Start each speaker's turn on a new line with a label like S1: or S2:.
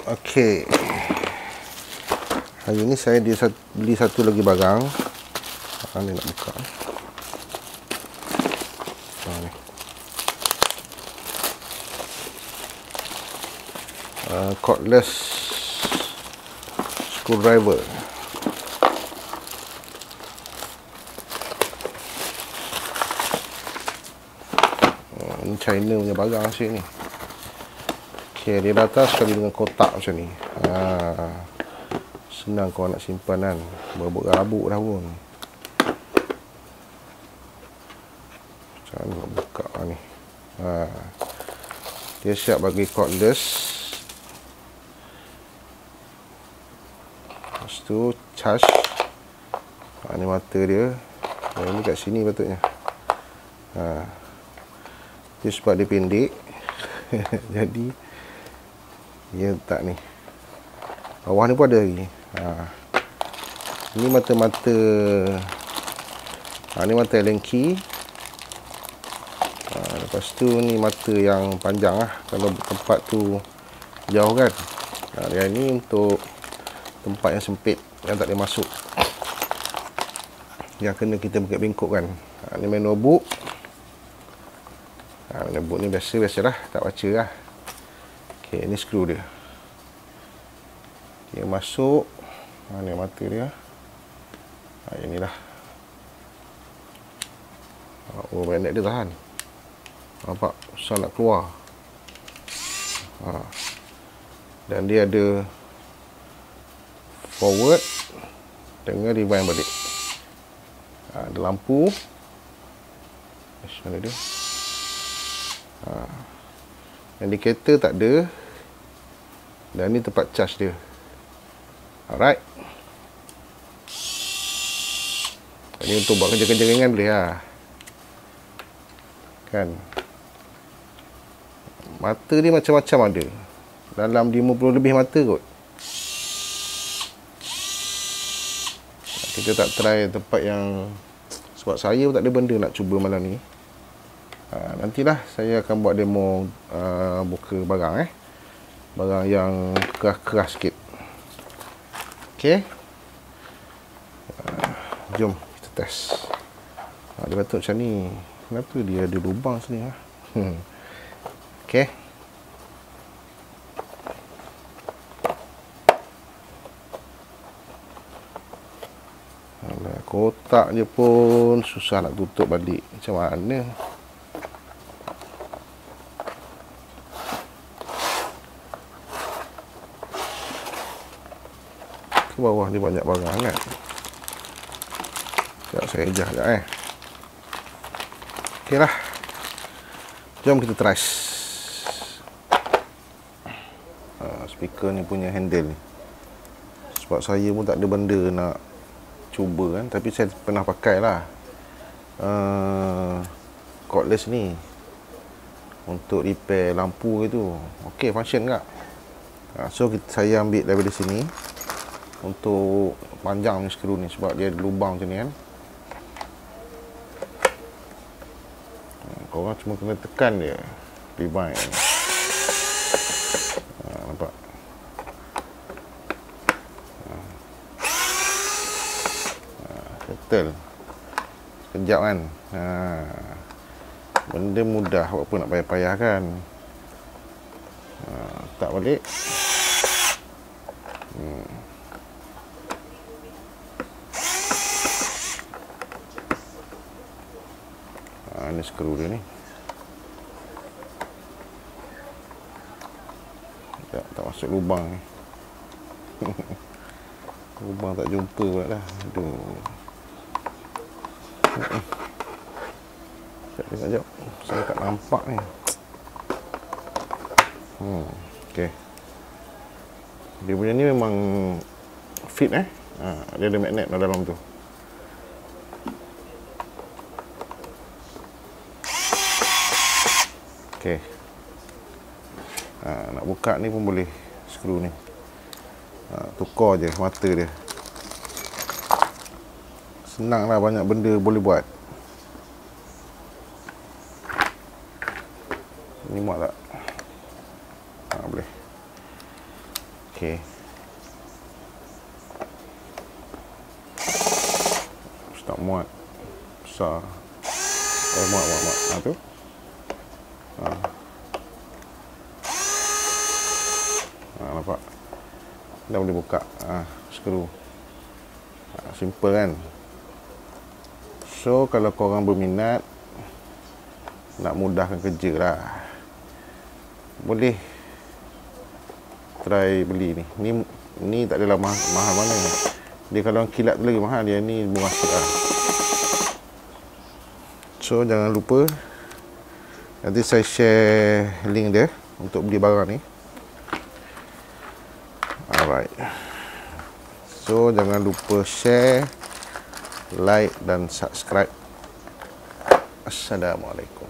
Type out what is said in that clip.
S1: Okey. Hari ni saya beli satu lagi barang. Ni nak buka. Ni. Cordless screwdriver. Ini China punya barang asyik ni. Okey, dia datang sekali dengan kotak macam ni. Senang kau nak simpan kan. Berabuk-rabuk dah pun. Macam mana nak buka ni. Dia siap bagi cordless. Lepas tu charge. Ni mata dia. Ini kat sini patutnya. Dia sebab dia pendek. Jadi dia letak ni. Bawah ni pun ada lagi. Ini mata-mata. Ni mata Allen key. Lepas tu ni mata yang panjang lah. Kalau tempat tu jauh kan. Yang ni untuk tempat yang sempit, yang tak boleh masuk. Yang kena kita bengkok kan. Ni manual book. Manual book ni biasa lah. Tak baca lah. Okay, ni skru dia. Dia masuk. Ni mata dia. Inilah. Oh, magnet dia tahan. Nampak? Susah nak keluar. Dan dia ada forward dengan rewind balik. Ada lampu. Mana dia? Indikator tak ada. Dan ni tempat charge dia. Alright. Ini untuk buat kerja-kerja ringan boleh lah. Kan. Mata ni macam-macam ada. Dalam 50 lebih mata kot. Kita tak try tempat yang, sebab saya pun tak ada benda nak cuba malam ni. Nantilah saya akan buat demo buka barang barang yang keras-keras sikit. Okey. Jom kita test. Dia patut macam ni. Kenapa dia ada lubang sini Okey. Kotak je pun susah nak tutup balik. Macam mana? Ke bawah ni banyak barang kan? Sekejap saya ejah sekejap Okey lah. Jom kita try. Speaker ni punya handle ni. Sebab saya pun tak ada benda nak cuba kan. Tapi saya pernah pakai lah cordless ni untuk repair lampu itu. Okey, function tak? So saya ambil daripada sini untuk panjang ni skru ni. Sebab dia ada lubang macam ni kan. Korang cuma kena tekan dia. Rewind. Nampak? Settle. Sekejap kan. Benda mudah. Buat apa nak payah-payah kan. Tak balik. Ni skru dia ni. Tak masuk lubang ni. Lubang tak jumpa pula dah. Aduh. Sekejap. Saya tak nampak ni. Okey. Dia punya ni memang fit Dia ada magnet dalam tu. Okey. Nak buka ni pun boleh skru ni. Tukar je mata dia. Senang lah, banyak benda boleh buat. Ni muat tak? Boleh. Okey. Tak muat. Besar. Muat. Tu. Nampak? Dah boleh buka. Skru. Simple kan? So, kalau korang berminat nak mudahkan kerja lah, boleh try beli ni. Ni tak adalah mahal mana ni. Dia kalau kilat tu lagi mahal, dia ni murah sikit lah. So, jangan lupa nanti saya share link dia untuk beli barang ni. Alright. So, jangan lupa share, like dan subscribe. Assalamualaikum.